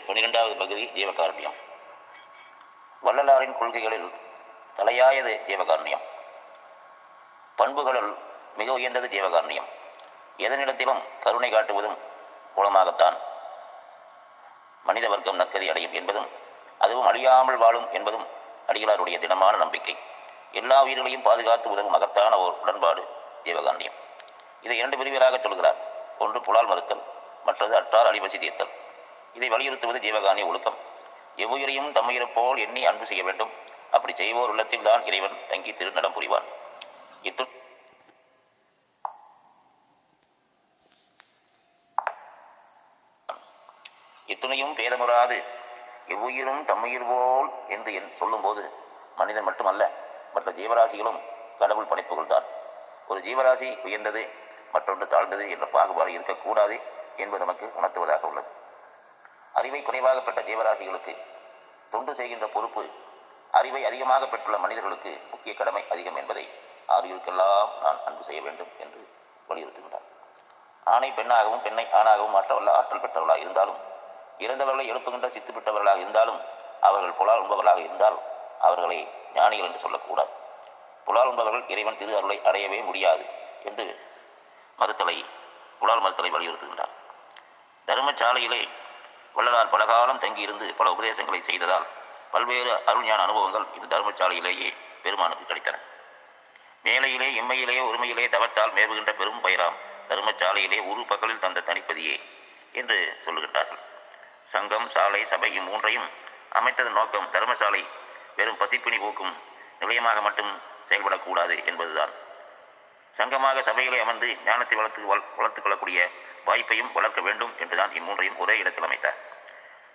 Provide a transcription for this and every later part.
12வது பகுதி ஜீவகாருண்யம். வள்ளலாரின் கொள்கைகளில் தலையாயது ஜீவகாருண்யம். பண்புகளுள் மிக உயர்ந்தது ஜீவகாருண்யம். எதனிடத்திலும் கருணை காட்டுவதும் மூலமாகத்தான் மனித வர்க்கம் நற்கதி அடையும் என்பதும், அதுவும் அழியாமல் வாழும் என்பதும் அடிகளாருடைய திடமான நம்பிக்கை. எல்லா உயிர்களையும் பாதுகாத்து உதவும் மகத்தான ஓர் உடன்பாடு ஜீவகாருண்யம். இதை 2 பிரிவுகளாக சொல்கிறார். ஒன்று புலால் மறுத்தல், மற்றது அற்றார் அழிபசி தீர்த்தல். இதை வலியுறுத்துவது ஜீவகாருண்ய ஒழுக்கம். எவ்வுயிரையும் தம்முயிரைப் போல் எண்ணி அன்பு செய்ய வேண்டும். அப்படி செய்வோர் உள்ளத்தில் தான் இறைவன் தங்கி திருநடம் புரிவான். இத்துணையும் பேதமுறாது எவ்வுயிரும் தம்முயிர் போல் என்று சொல்லும்போது மனிதன் மட்டுமல்ல, மற்ற ஜீவராசிகளும் கடவுள் படைப்புகள் தான். ஒரு ஜீவராசி உயர்ந்தது, மற்றொன்று தாழ்ந்தது என்ற பாகுபாடு இருக்கக்கூடாது என்பது நமக்கு உணர்த்துவதாக உள்ளது. அறிவை குறைவாக பெற்ற ஜீவராசிகளுக்கு தொண்டு செய்கின்ற பொறுப்பு அறிவை அதிகமாக பெற்றுள்ள மனிதர்களுக்கு முக்கிய கடமை அதிகம் என்பதை ஆகியோருக்கெல்லாம் நான் அன்பு செய்ய வேண்டும் என்று வலியுறுத்துகின்றார். ஆணை பெண்ணாகவும் பெண்ணை ஆணாகவும் மாற்றவல்ல ஆற்றல் பெற்றவர்களாக இருந்தாலும், இறந்தவர்களை எழுப்புகின்ற சித்து பெற்றவர்களாக இருந்தாலும், அவர்கள் புலால் உண்பவர்களாக இருந்தால் அவர்களை ஞானிகள் என்று சொல்லக்கூடாது. புலால் உண்பவர்கள் இறைவன் திரு அருளை அடையவே முடியாது என்று புலால் மறுத்தலை வலியுறுத்துகின்றார். தர்மசாலையிலே வள்ளலார் பலகாலம் தங்கியிருந்து பல உபதேசங்களை செய்ததால் பல்வேறு அருள்ஞான அனுபவங்கள் இந்த தர்மசாலையிலேயே பெருமானுக்கு கிடைத்தன. மேலையிலே இம்மையிலே ஒருமையிலே தவத்தால் மேவுகின்ற பெரும் பயிராம் தர்மசாலையிலே உரு பகலில் தந்த தனிப்பதியே என்று சொல்லுகின்றார்கள். சங்கம், சாலை, சபை மூன்றையும் அமைத்ததன் நோக்கம் தர்மசாலை வெறும் பசிப்பினி போக்கும் நிலையமாக மட்டும் செயல்படக்கூடாது என்பதுதான். சங்கமாக சபைகளை அமர்ந்து ஞானத்தை வளர்த்து கொள்ளக்கூடிய வாய்ப்பையும் வளர்க்க வேண்டும் என்றுதான் இம்மூன்றையும் ஒரே இடத்தில் அமைத்தார்.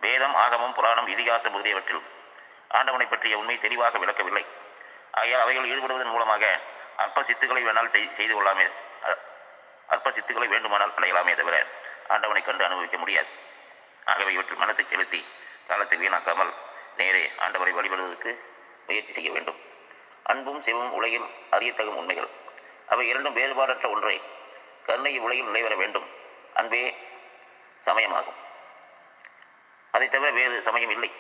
வேதம், ஆகமம், புராணம், இதிகாசம் முதலியவற்றில் ஆண்டவனை பற்றிய உண்மை தெளிவாக விளக்கவில்லை. ஆகையால் அவைகள் ஈடுபடுவதன் மூலமாக அற்ப சித்துக்களை வேண்டுமானால் அடையலாமே தவிர ஆண்டவனை கண்டு அனுபவிக்க முடியாது. ஆகவே இவற்றில் மனத்தை செலுத்தி காலத்தை வீணாக்காமல் நேரே ஆண்டவரை வழிபடுவதற்கு முயற்சி செய்ய வேண்டும். அன்பும் சிவமும் உலகில் அறியத்தகும் உண்மைகள். அவை இரண்டும் வேறுபாடற்ற ஒன்றை. கருணை உலகில் நிலைவர வேண்டும். அன்பே சமயமாகும். அதை தவிர வேறு சமயம் இல்லை.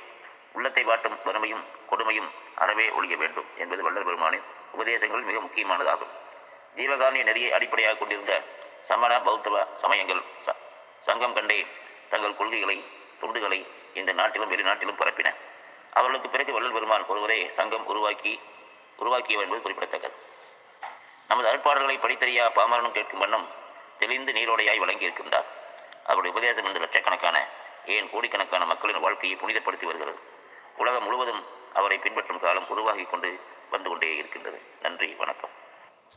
உள்ளத்தை வாட்டும் வறுமையும் கொடுமையும் அறவே ஒழிய வேண்டும் என்பது வள்ளல் பெருமானின் உபதேசங்கள் மிக முக்கியமானதாகும். ஜீவகாருண்ய நெறியை அடிப்படையாக கொண்டிருந்த சமண பௌத்த சமயங்கள் சங்கம் கண்டே தங்கள் கொள்கைகளை தொண்டுகளை இந்த நாட்டிலும் வெளிநாட்டிலும் பரப்பின. அவர்களுக்கு பிறகு வள்ளல் பெருமான் ஒருவரே சங்கம் உருவாக்கியவர் என்பது குறிப்பிடத்தக்கது. நமது அருட்பாடல்களை படித்தறியா பாமரனும் கேட்கும் வண்ணம் தெளிந்து நீரோடையாய் வழங்கியிருக்கின்றார். அவருடைய உபதேசம் இன்று லட்சக்கணக்கான, ஏன் கோடிக்கணக்கான மக்களின் வாழ்க்கையை புனிதப்படுத்தி வருகிறது. உலகம் முழுவதும் அவரை பின்பற்றும் காலம் உருவாகி கொண்டு வந்து கொண்டே இருக்கின்றது. நன்றி, வணக்கம்.